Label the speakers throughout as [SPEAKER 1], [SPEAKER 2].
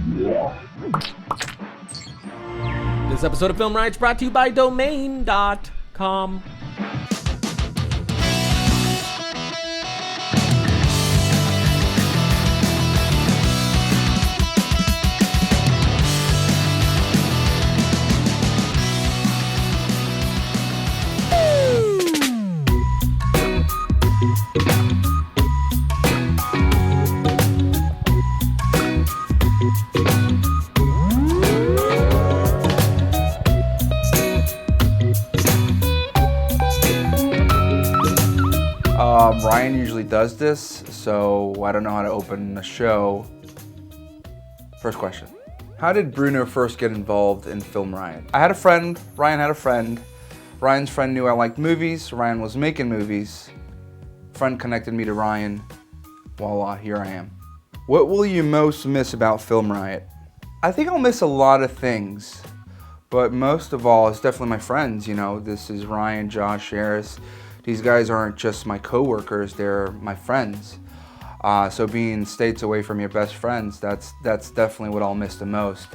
[SPEAKER 1] This episode of Film Riot is brought to you by Domain.com.
[SPEAKER 2] Ryan usually does this, so I don't know how to open the show. First question. How did Bruno first get involved in FilmRiot? I had a friend, Ryan had a friend. Ryan's friend knew I liked movies, Ryan was making movies. Friend connected me to Ryan. Voila, here I am. What will you most miss about FilmRiot? I think I'll miss a lot of things, but most of all, it's definitely my friends. You know, this is Ryan, Josh, Harris. These guys aren't just my coworkers, they're my friends. So being states away from your best friends, that's definitely what I'll miss the most.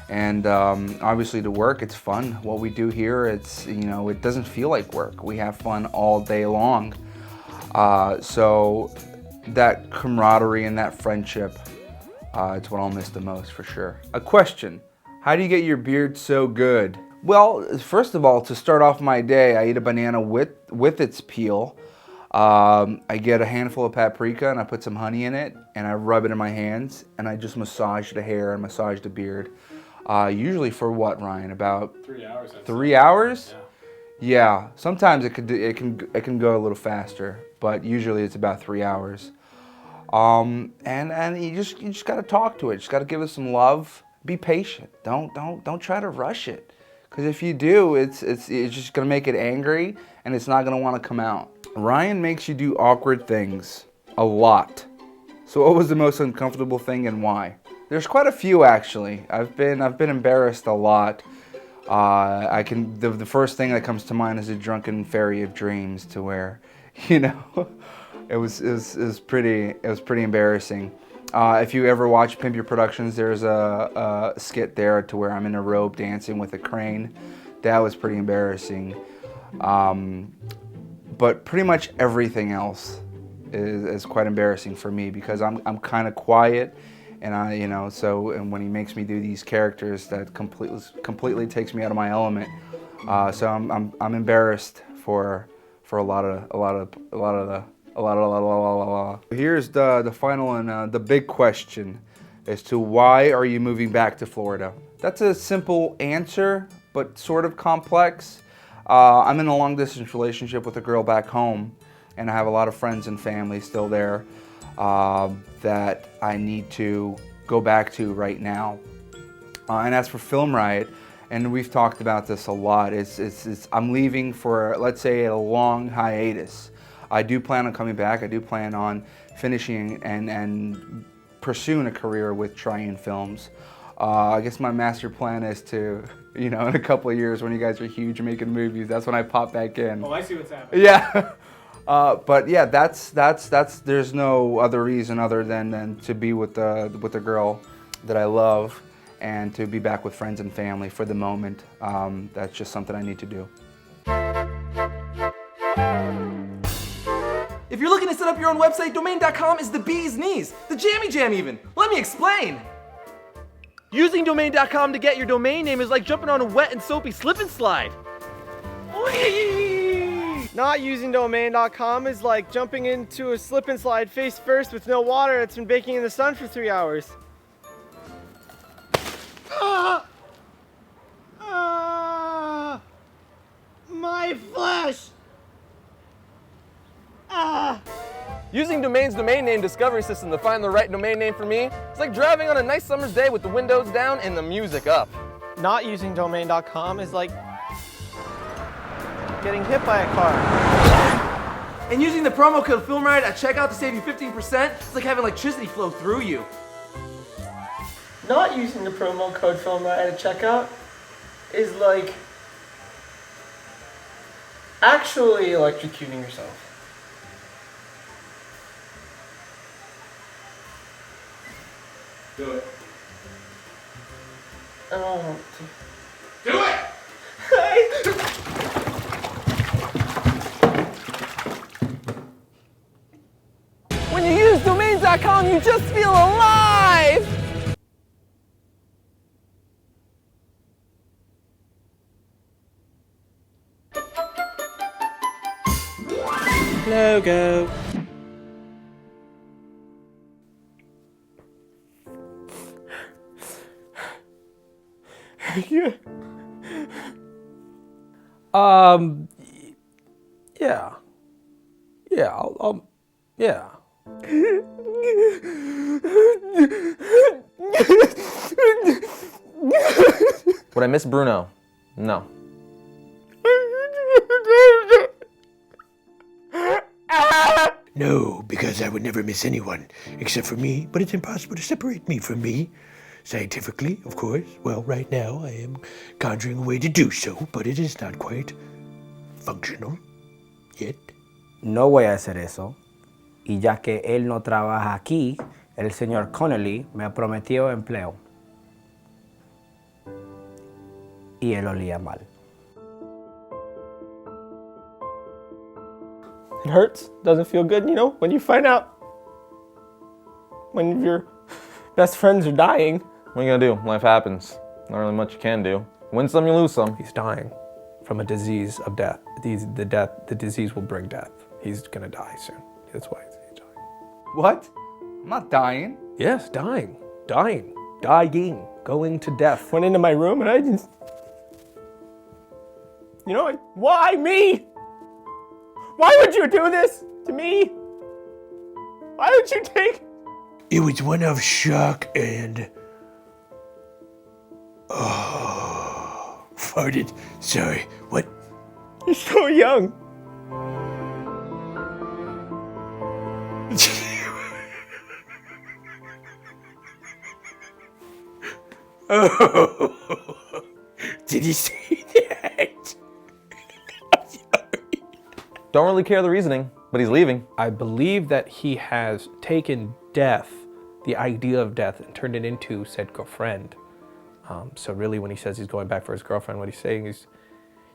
[SPEAKER 2] And obviously the work, it's fun. What we do here, it's, you know, it doesn't feel like work. We have fun all day long. So that camaraderie and that friendship, it's what I'll miss the most for sure. A question, how do you get your beard so good? Well, first of all, to start off my day, I eat a banana with its peel. I get a handful of paprika and I put some honey in it and I rub it in my hands and I just massage the hair and massage the beard. Usually for what, Ryan? About
[SPEAKER 3] 3 hours.
[SPEAKER 2] 3 hours?
[SPEAKER 3] Yeah.
[SPEAKER 2] Yeah. Sometimes it can go a little faster, but usually it's about 3 hours. And you just gotta talk to it. You just gotta give it some love. Be patient. Don't try to rush it. Because if you do, it's just gonna make it angry and it's not gonna wanna come out. Ryan makes you do awkward things a lot. So what was the most uncomfortable thing and why? There's quite a few actually. I've been embarrassed a lot. The first thing that comes to mind is a drunken fairy of dreams, to where, you know, it was pretty embarrassing. If you ever watch Pimp Your Productions, there's a skit there to where I'm in a robe dancing with a crane. That was pretty embarrassing. But pretty much everything else is quite embarrassing for me because I'm kind of quiet, and and when he makes me do these characters, that completely takes me out of my element. So I'm embarrassed for a lot of. Here's the final and the big question as to why are you moving back to Florida? That's a simple answer, but sort of complex. I'm in a long distance relationship with a girl back home, and I have a lot of friends and family still there that I need to go back to right now. And as for FilmRiot, and we've talked about this a lot, I'm leaving for, let's say, a long hiatus. I do plan on coming back. I do plan on finishing and pursuing a career with Triune Films. I guess my master plan is to, in a couple of years when you guys are huge making movies, that's when I pop back in.
[SPEAKER 3] Oh, I see what's happening.
[SPEAKER 2] Yeah. But yeah, that's there's no other reason other than to be with the girl that I love and to be back with friends and family for the moment. That's just something I need to do.
[SPEAKER 4] If you're looking to set up your own website, Domain.com is the bee's knees, the jammy jam even. Let me explain. Using Domain.com to get your domain name is like jumping on a wet and soapy slip and slide. Whee!
[SPEAKER 5] Not using Domain.com is like jumping into a slip and slide face first with no water that's been baking in the sun for 3 hours. My flesh!
[SPEAKER 4] Using Domain's domain name discovery system to find the right domain name for me is like driving on a nice summer's day with the windows down and the music up.
[SPEAKER 5] Not using Domain.com is like getting hit by a car.
[SPEAKER 4] And using the promo code FilmRiot at checkout to save you 15%, it's like having electricity flow through you.
[SPEAKER 5] Not using the promo code FilmRiot at checkout is like actually electrocuting yourself.
[SPEAKER 3] Do it.
[SPEAKER 2] Do it!
[SPEAKER 4] When you use domains.com, you just feel alive!
[SPEAKER 1] Logo.
[SPEAKER 5] Yeah.
[SPEAKER 1] Yeah. Yeah, yeah.
[SPEAKER 4] Would I miss Bruno? No.
[SPEAKER 3] No, because I would never miss anyone except for me, but it's impossible to separate me from me. Scientifically, of course. Well, right now I am conjuring a way to do so, but it is not quite functional yet.
[SPEAKER 6] No voy a hacer eso. Y ya que él no trabaja aquí, el señor Connolly me prometió empleo. Y él olía mal.
[SPEAKER 5] It hurts. Doesn't feel good, you know, when you find out when your best friends are dying.
[SPEAKER 4] What are you gonna do? Life happens. Not really much you can do. Win some, you lose some.
[SPEAKER 1] He's dying from a disease of death. The disease will bring death. He's gonna die soon. That's why he's dying.
[SPEAKER 2] What? I'm not dying.
[SPEAKER 1] Yes, dying. Going to death.
[SPEAKER 5] Went into my room and I just, you know, why me? Why would you do this to me? Why would you take?
[SPEAKER 3] It was one of shock and... farted. Sorry, what?
[SPEAKER 5] You're so young.
[SPEAKER 3] Oh, did he say that? I'm sorry.
[SPEAKER 4] Don't really care the reasoning, but he's leaving.
[SPEAKER 1] I believe that he has taken death, the idea of death, and turned it into said girlfriend. So really, when he says he's going back for his girlfriend, what he's saying is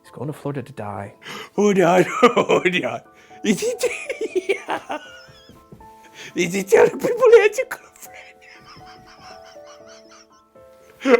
[SPEAKER 1] he's going to Florida to die.
[SPEAKER 3] Hold on. Is he yeah. Is he telling people that's a girlfriend?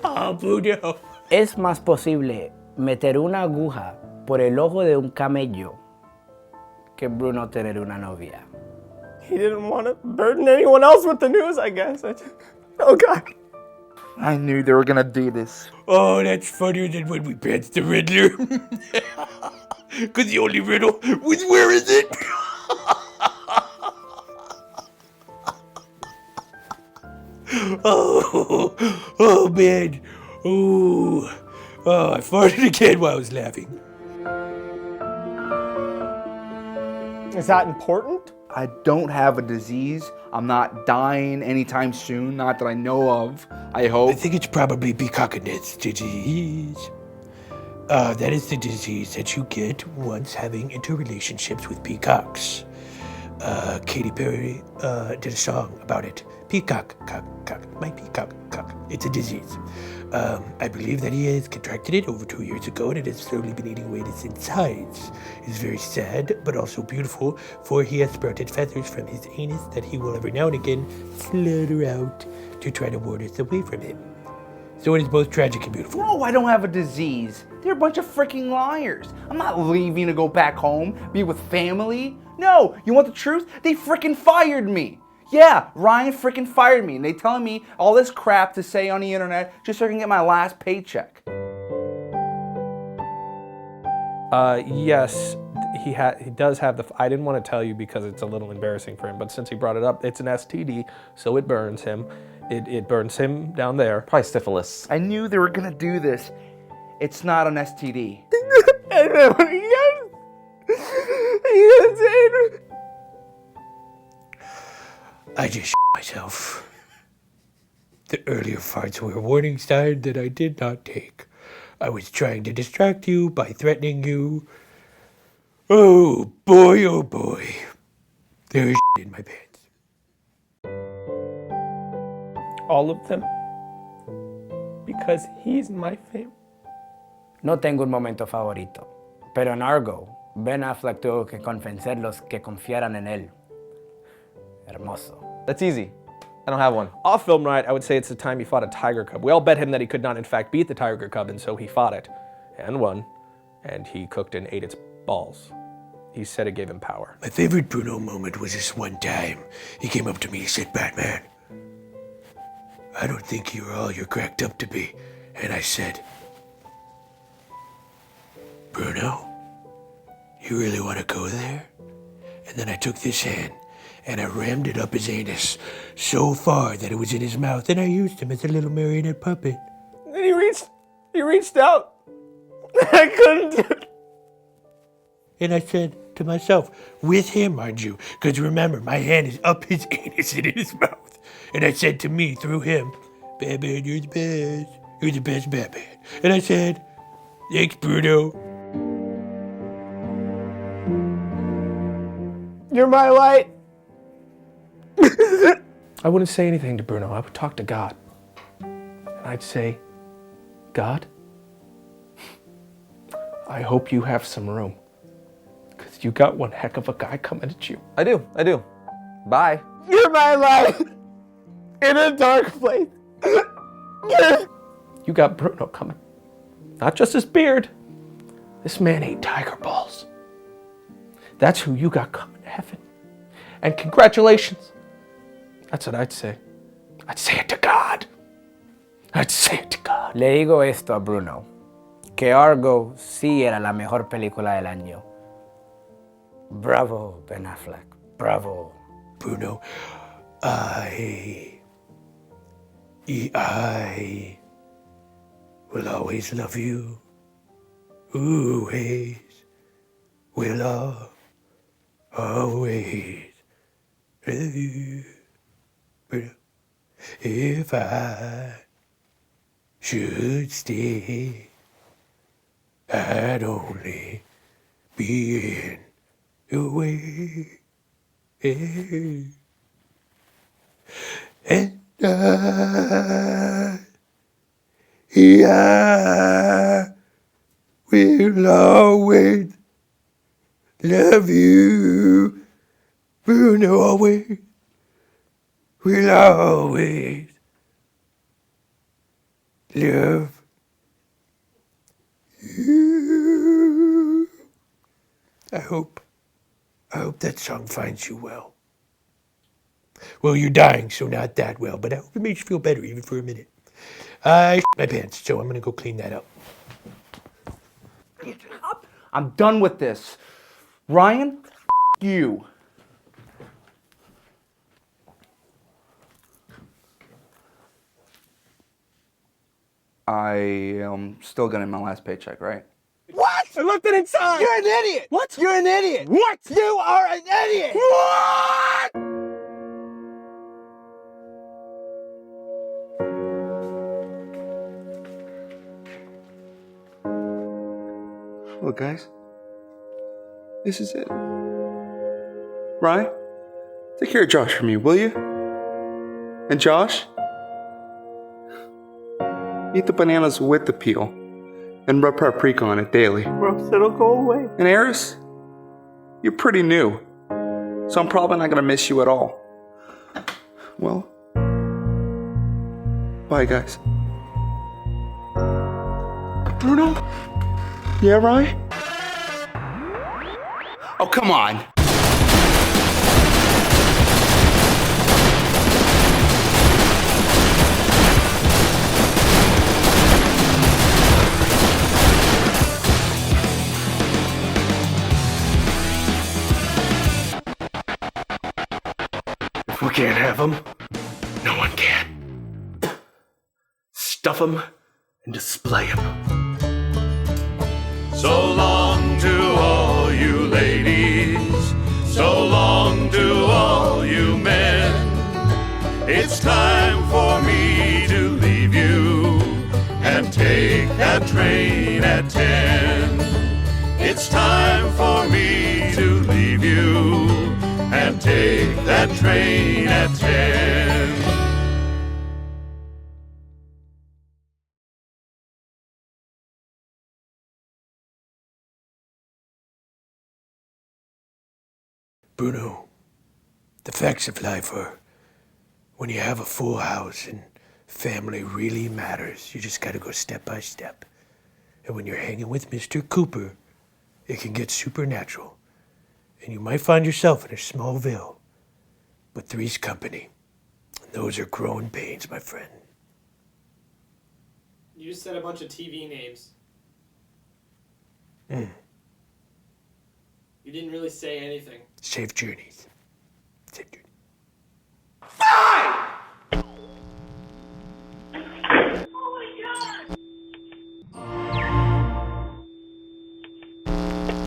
[SPEAKER 3] Oh, Bruno.
[SPEAKER 6] Es más posible meter una aguja por el ojo de un camello que Bruno tener una novia.
[SPEAKER 5] He didn't want to burden anyone else with the news, I guess. Oh, God.
[SPEAKER 2] I knew they were gonna do this.
[SPEAKER 3] Oh, that's funnier than when we passed the Riddler. Because the only riddle was, where is it? Oh, man. Oh, I farted again while I was laughing.
[SPEAKER 5] Is that important?
[SPEAKER 2] I don't have a disease. I'm not dying anytime soon, not that I know of, I
[SPEAKER 3] I
[SPEAKER 2] hope.
[SPEAKER 3] think it's probably Peacockness disease. That is the disease that you get once having interrelationships with peacocks. Katy Perry did a song about it. Peacock, cock, my peacock, cock. It's a disease. I believe that he has contracted it over 2 years ago, and it has slowly been eating away at his insides. It's very sad, but also beautiful, for he has sprouted feathers from his anus that he will every now and again flutter out to try to ward us away from him. So it is both tragic and beautiful.
[SPEAKER 2] No, I don't have a disease. They're a bunch of freaking liars. I'm not leaving to go back home, be with family. No, you want the truth? They freaking fired me. Yeah, Ryan freaking fired me, and they telling me all this crap to say on the internet just so I can get my last paycheck.
[SPEAKER 1] Yes, he does have the. I didn't want to tell you because it's a little embarrassing for him, but since he brought it up, it's an STD, so it burns him. It burns him down there.
[SPEAKER 4] Probably syphilis.
[SPEAKER 2] I knew they were gonna do this. It's not an STD.
[SPEAKER 3] I just shit myself. The earlier farts were a warning sign that I did not take. I was trying to distract you by threatening you. Oh boy. There is shit in my pants.
[SPEAKER 5] All of them? because he's my favorite.
[SPEAKER 6] No tengo un momento favorito, pero en Argo, Ben Affleck tuvo que convencerlos que confiaran en él. Hermoso.
[SPEAKER 4] That's easy. I don't have one.
[SPEAKER 1] Off FilmRiot, I would say it's the time he fought a tiger cub. We all bet him that he could not in fact beat the tiger cub, and so he fought it and won, and he cooked and ate its balls. He said it gave him power.
[SPEAKER 3] My favorite Bruno moment was this one time. He came up to me, he said, "Batman, I don't think you're all you're cracked up to be." And I said, "Bruno, you really want to go there?" And then I took this hand and I rammed it up his anus so far that it was in his mouth, and I used him as a little marionette puppet.
[SPEAKER 5] And he reached out. I couldn't do it.
[SPEAKER 3] And I said to myself, with him, mind you, because remember, my hand is up his anus and in his mouth. And I said to me through him, "Batman, you're the best. You're the best Batman." And I said, "Thanks, Bruno."
[SPEAKER 5] You're my light.
[SPEAKER 1] I wouldn't say anything to Bruno. I would talk to God. And I'd say, God, I hope you have some room. Because you got one heck of a guy coming at you.
[SPEAKER 4] I do. Bye.
[SPEAKER 5] You're my light in a dark place.
[SPEAKER 1] You got Bruno coming. Not just his beard. This man ate tiger balls. That's who you got coming to heaven. And congratulations. That's what I'd say. I'd say it to God. I'd say it to God.
[SPEAKER 6] Le digo esto a Bruno, que Argo sí era la mejor película del año. Bravo, Ben Affleck. Bravo.
[SPEAKER 3] Bruno, I will always love you. Always will always love you. Bruno, if I should stay, I'd only be in your way. And I will always love you. Bruno always will always love you. I hope that song finds you well. Well, you're dying, so not that well, but I hope it makes you feel better even for a minute. I shit my pants, so I'm gonna go clean that up.
[SPEAKER 2] I'm done with this. Ryan, you. I am still getting my last paycheck, right?
[SPEAKER 5] What? I left it inside.
[SPEAKER 7] You're an idiot!
[SPEAKER 5] What?
[SPEAKER 7] You're an idiot!
[SPEAKER 5] What?
[SPEAKER 7] You are an idiot!
[SPEAKER 5] What?
[SPEAKER 2] Look, guys. This is it. Ryan, take care of Josh for me, will you? And Josh, eat the bananas with the peel and rub paprika on it daily.
[SPEAKER 5] Gross, it'll go away.
[SPEAKER 2] And Eris, you're pretty new, so I'm probably not gonna miss you at all. Well, bye, guys. Bruno? Yeah, Ryan? Oh, come on.
[SPEAKER 3] If we can't have them, no one can. Stuff them and display them.
[SPEAKER 8] So long to all you ladies, so long to all you men. It's time for me to leave you and take that train at 10. It's time for me to leave you and take that train at 10.
[SPEAKER 3] Bruno, the facts of life are when you have a full house and family really matters, you just gotta go step by step. And when you're hanging with Mr. Cooper, it can get supernatural. And you might find yourself in a small ville, but three's company. And those are growing pains, my friend.
[SPEAKER 7] You just said a bunch of TV names.
[SPEAKER 3] Mm.
[SPEAKER 7] You didn't really say anything.
[SPEAKER 3] Safe journeys.